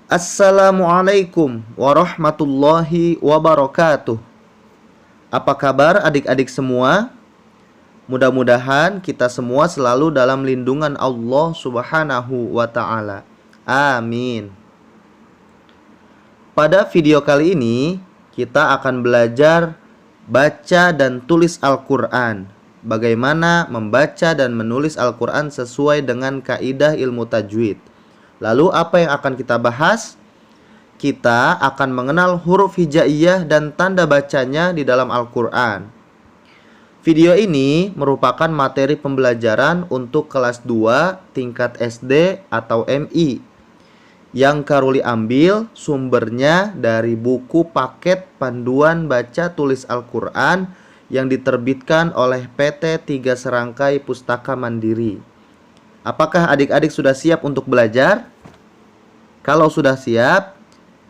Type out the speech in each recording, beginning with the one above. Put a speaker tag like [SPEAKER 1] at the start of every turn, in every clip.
[SPEAKER 1] Assalamualaikum warahmatullahi wabarakatuh. Apa kabar adik-adik semua? Mudah-mudahan kita semua selalu dalam lindungan Allah Subhanahu wa ta'ala. Amin. Pada video kali ini kita akan belajar baca dan tulis Al-Quran. Bagaimana membaca dan menulis Al-Quran sesuai dengan kaidah ilmu tajwid. Lalu apa yang akan kita bahas? Kita akan mengenal huruf hijaiyah dan tanda bacanya di dalam Al-Quran. Video ini merupakan materi pembelajaran untuk kelas 2 tingkat SD atau MI. Yang Karuli ambil sumbernya dari buku paket panduan baca tulis Al-Quran yang diterbitkan oleh PT 3 Serangkai Pustaka Mandiri. Apakah adik-adik sudah siap untuk belajar? Kalau sudah siap,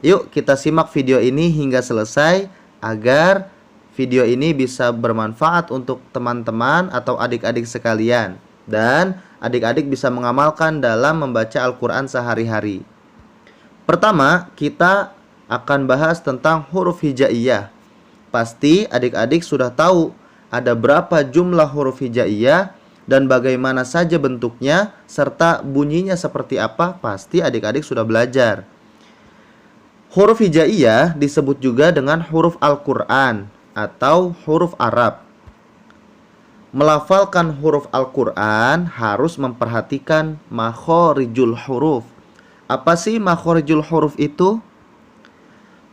[SPEAKER 1] yuk kita simak video ini hingga selesai agar video ini bisa bermanfaat untuk teman-teman atau adik-adik sekalian. Dan adik-adik bisa mengamalkan dalam membaca Al-Quran sehari-hari. Pertama, kita akan bahas tentang huruf hijaiyah. Pasti adik-adik sudah tahu ada berapa jumlah huruf hijaiyah dan bagaimana saja bentuknya serta bunyinya seperti apa, pasti adik-adik sudah belajar. Huruf hijaiyah disebut juga dengan huruf Al-Quran atau huruf Arab. Melafalkan huruf Al-Quran harus memperhatikan makhorijul huruf. Apa sih makhorijul huruf itu?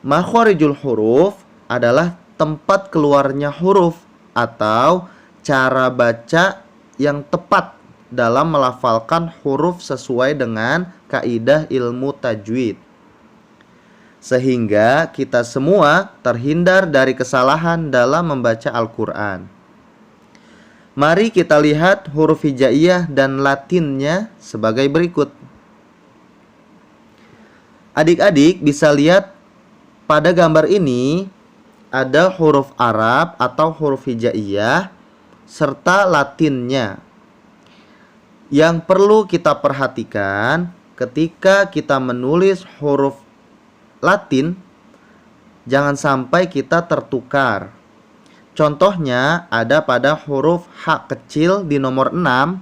[SPEAKER 1] Makhorijul huruf adalah tempat keluarnya huruf atau cara baca yang tepat dalam melafalkan huruf sesuai dengan kaidah ilmu tajwid, sehingga kita semua terhindar dari kesalahan dalam membaca Al-Quran. Mari kita lihat huruf hijaiyah dan latinnya sebagai berikut. Adik-adik bisa lihat pada gambar ini ada huruf Arab atau huruf hijaiyah serta latinnya. Yang perlu kita perhatikan ketika kita menulis huruf Latin, jangan sampai kita tertukar. Contohnya ada pada huruf H kecil di nomor 6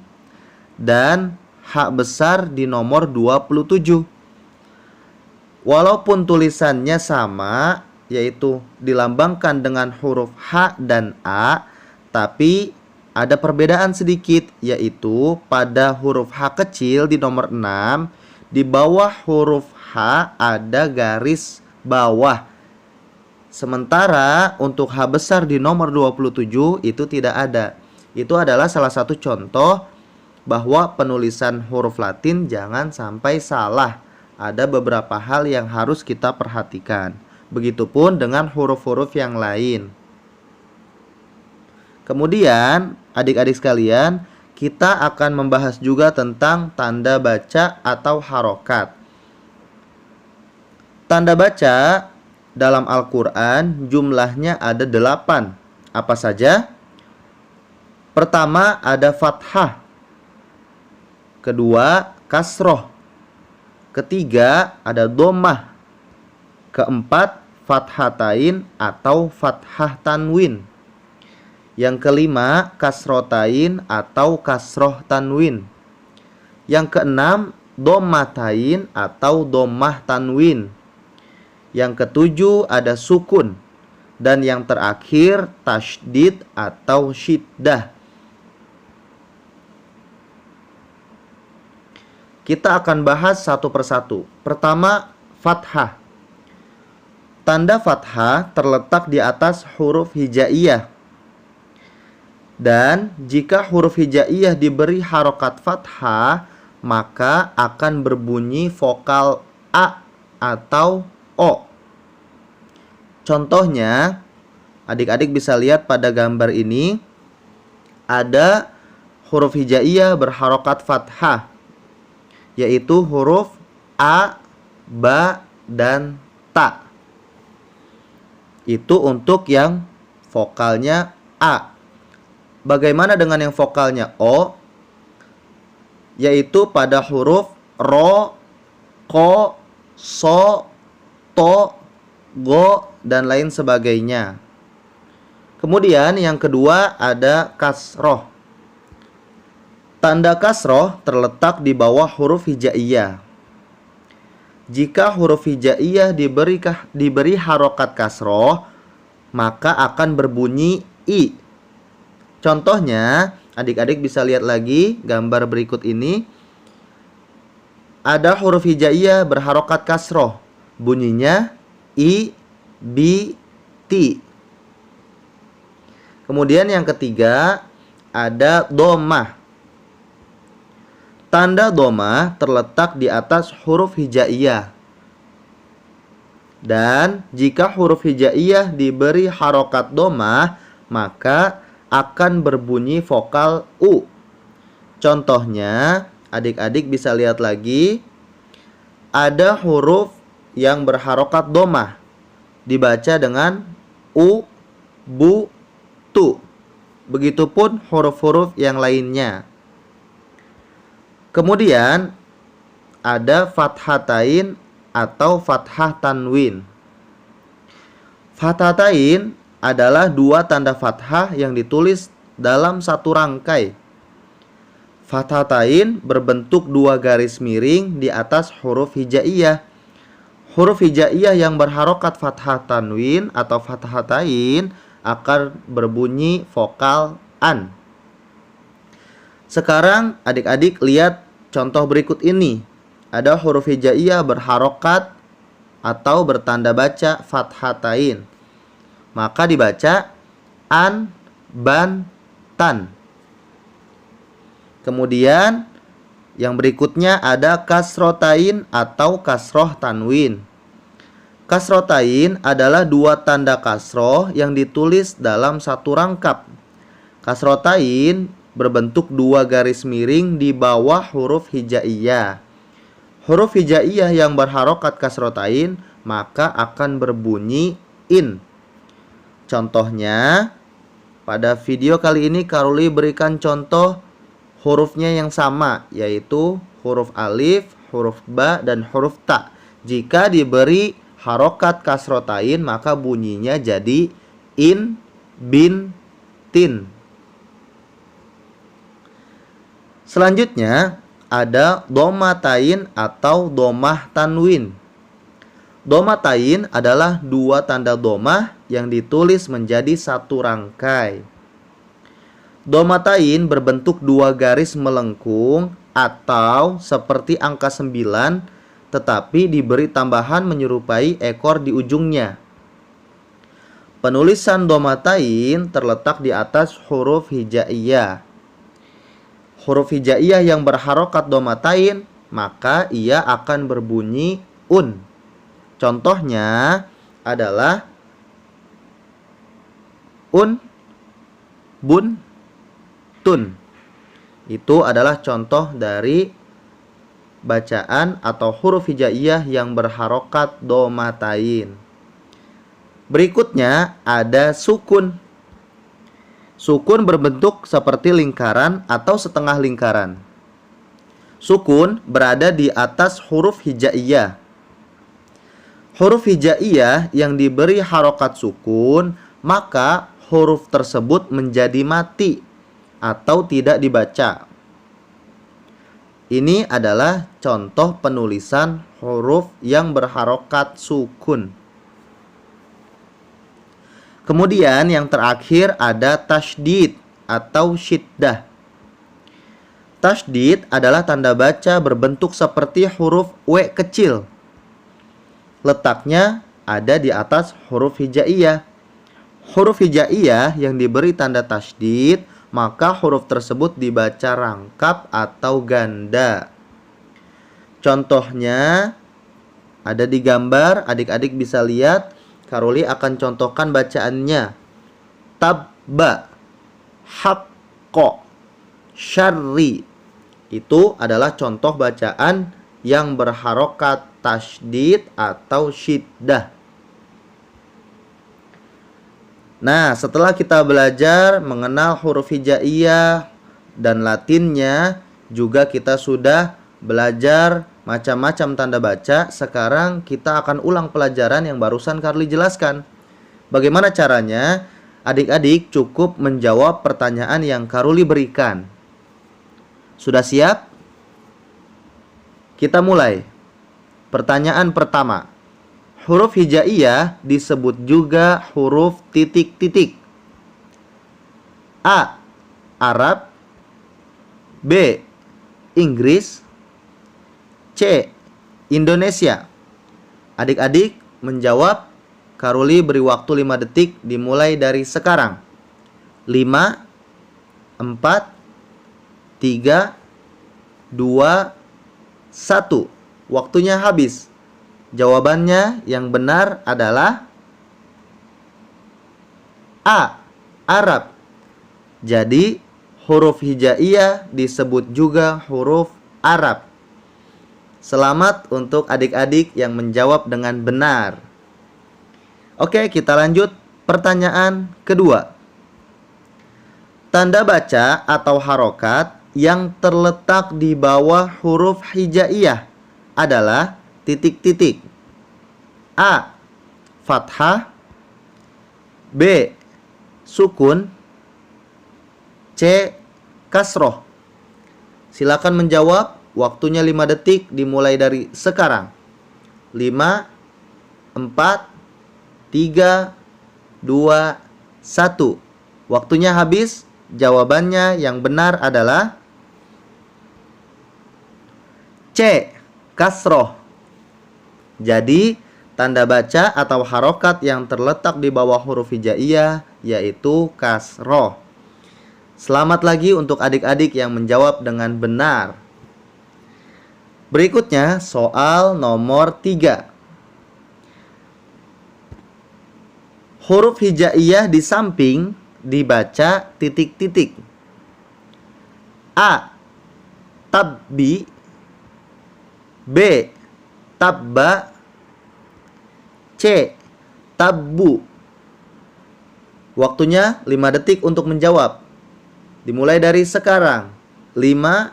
[SPEAKER 1] dan H besar di nomor 27. Walaupun tulisannya sama, yaitu dilambangkan dengan huruf H dan A, tapi ada perbedaan sedikit, yaitu pada huruf H kecil di nomor 6, di bawah huruf H ada garis bawah. Sementara untuk H besar di nomor 27 itu tidak ada. Itu adalah salah satu contoh bahwa penulisan huruf Latin jangan sampai salah. Ada beberapa hal yang harus kita perhatikan. Begitupun dengan huruf-huruf yang lain. Kemudian, adik-adik sekalian, kita akan membahas juga tentang tanda baca atau harokat. Tanda baca dalam Al-Quran jumlahnya ada 8. Apa saja? Pertama ada fathah. Kedua, kasroh. Ketiga, ada dhammah. Keempat, fathatain atau fathah tanwin. Yang kelima, kasrotain atau kasroh tanwin. Yang keenam, dhammatain atau dhammah tanwin. Yang ketujuh, ada sukun. Dan yang terakhir, tasydid atau syiddah. Kita akan bahas satu persatu. Pertama, fathah. Tanda fathah terletak di atas huruf hijaiyah. Dan jika huruf hijaiyah diberi harokat fathah, maka akan berbunyi vokal A atau O. Contohnya, adik-adik bisa lihat pada gambar ini, ada huruf hijaiyah berharokat fathah, yaitu huruf A, Ba, dan Ta. Itu untuk yang vokalnya A. Bagaimana dengan yang vokalnya O? Yaitu pada huruf Ro, Ko, so, to, go, dan lain sebagainya. Kemudian yang kedua ada kasroh. Tanda kasroh terletak di bawah huruf hijaiyah. Jika huruf hijaiyah diberi harokat kasroh, maka akan berbunyi i. Contohnya, adik-adik bisa lihat lagi gambar berikut ini. Ada huruf hijaiyah berharokat kasroh. Bunyinya i, bi, ti. Kemudian yang ketiga ada domah. Tanda domah terletak di atas huruf hijaiyah. Dan jika huruf hijaiyah diberi harokat domah, maka akan berbunyi vokal u. Contohnya, adik-adik bisa lihat lagi. Ada huruf yang berharokat domah. Dibaca dengan u, bu, tu. Begitupun huruf-huruf yang lainnya. Kemudian ada fathatain atau fathah tanwin. Fathatain adalah dua tanda fathah yang ditulis dalam satu rangkai. Fathatain berbentuk dua garis miring di atas huruf hijaiyah. Huruf hijaiyah yang berharokat fathah tanwin atau fathatain akan berbunyi vokal an. Sekarang adik-adik lihat contoh berikut ini. Ada huruf hijaiyah berharokat atau bertanda baca fathatain. Maka dibaca an, ban, tan. Kemudian yang berikutnya ada kasrotain atau kasroh tanwin. Kasrotain adalah dua tanda kasroh yang ditulis dalam satu rangkap. Kasrotain berbentuk dua garis miring di bawah huruf hijaiyah. Huruf hijaiyah yang berharokat kasrotain maka akan berbunyi in. Contohnya, pada video kali ini Karoli berikan contoh hurufnya yang sama, yaitu huruf alif, huruf ba, dan huruf ta. Jika diberi harokat kasrotain maka bunyinya jadi in, bin, tin. Selanjutnya ada domatain atau domah tanwin. Domatain adalah dua tanda domah yang ditulis menjadi satu rangkai. Domatain berbentuk dua garis melengkung atau seperti angka 9, tetapi diberi tambahan menyerupai ekor di ujungnya. Penulisan domatain terletak di atas huruf hijaiyah. Huruf hijaiyah yang berharokat domatain, maka ia akan berbunyi un. Contohnya adalah un, bun, tun. Itu adalah contoh dari bacaan atau huruf hijaiyah yang berharokat domatain. Berikutnya ada sukun. Sukun berbentuk seperti lingkaran atau setengah lingkaran. Sukun berada di atas huruf hijaiyah. Huruf hijaiyah yang diberi harokat sukun, maka huruf tersebut menjadi mati atau tidak dibaca. Ini adalah contoh penulisan huruf yang berharokat sukun. Kemudian yang terakhir ada tasydid atau syiddah. Tasydid adalah tanda baca berbentuk seperti huruf W kecil. Letaknya ada di atas huruf hijaiyah. Huruf hijaiyah yang diberi tanda tasydid, maka huruf tersebut dibaca rangkap atau ganda. Contohnya ada di gambar, adik-adik bisa lihat. Karoli akan contohkan bacaannya. Tabba, haqqo, syarri. Itu adalah contoh bacaan yang berharokat tasydid atau syiddah. Nah, setelah kita belajar mengenal huruf hijaiyah dan latinnya, juga kita sudah belajar macam-macam tanda baca. Sekarang kita akan ulang pelajaran yang barusan Karoli jelaskan. Bagaimana caranya? Adik-adik cukup menjawab pertanyaan yang Karoli berikan. Sudah siap? Kita mulai. Pertanyaan pertama. Huruf hijaiyah disebut juga huruf titik-titik. A. Arab. B. Inggris. C. Indonesia. Adik-adik menjawab. Karoli beri waktu 5 detik dimulai dari sekarang. 5, 4, 3, 2, 1. Waktunya habis. Jawabannya yang benar adalah A. Arab. Jadi huruf hijaiyah disebut juga huruf Arab. Selamat untuk adik-adik yang menjawab dengan benar. Oke, kita lanjut pertanyaan kedua. Tanda baca atau harokat yang terletak di bawah huruf hijaiyah adalah titik-titik. A. Fathah. B. Sukun. C. Kasroh. Silakan menjawab. Waktunya 5 detik dimulai dari sekarang. 5, 4, 3, 2, 1. Waktunya habis. Jawabannya yang benar adalah C. Kasroh. Jadi, tanda baca atau harokat yang terletak di bawah huruf hijaiyah yaitu kasroh. Selamat lagi untuk adik-adik yang menjawab dengan benar. Berikutnya, soal nomor 3. Huruf hijaiyah di samping dibaca titik-titik. A. Tabbi. B. Tabba. C. Tabbu. Waktunya 5 detik untuk menjawab. Dimulai dari sekarang. 5,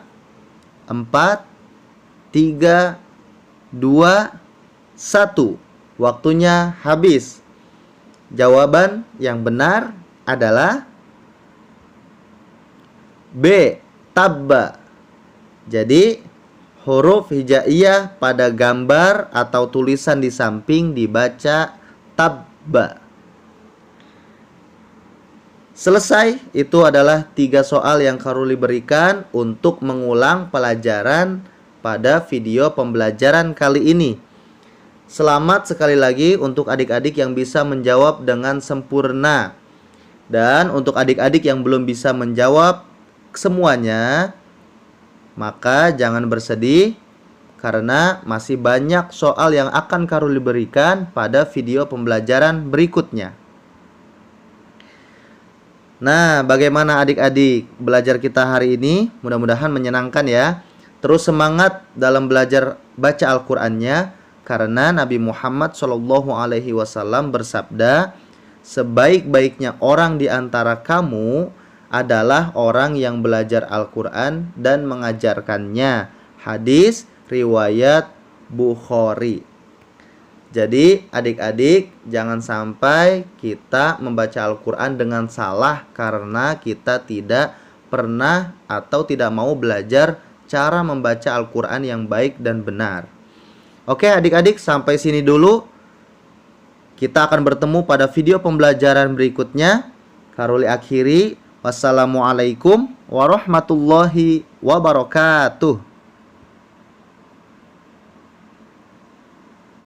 [SPEAKER 1] 4, 3, 2, 1. Waktunya habis. Jawaban yang benar adalah B. Tabba. Jadi huruf hijaiyah pada gambar atau tulisan di samping dibaca tabba. Selesai, itu adalah 3 soal yang Karoli berikan untuk mengulang pelajaran pada video pembelajaran kali ini. Selamat sekali lagi untuk adik-adik yang bisa menjawab dengan sempurna. Dan untuk adik-adik yang belum bisa menjawab semuanya, maka jangan bersedih karena masih banyak soal yang akan Karoli berikan pada video pembelajaran berikutnya. Nah, bagaimana adik-adik belajar kita hari ini? Mudah-mudahan menyenangkan ya. Terus semangat dalam belajar baca Al-Qur'annya karena Nabi Muhammad SAW bersabda, sebaik-baiknya orang di antara kamu adalah orang yang belajar Al-Quran dan mengajarkannya. Hadis riwayat Bukhari. Jadi adik-adik jangan sampai kita membaca Al-Quran dengan salah karena kita tidak pernah atau tidak mau belajar cara membaca Al-Quran yang baik dan benar. Oke adik-adik, sampai sini dulu. Kita akan bertemu pada video pembelajaran berikutnya. Karoli akhiri. Wassalamualaikum warahmatullahi wabarakatuh.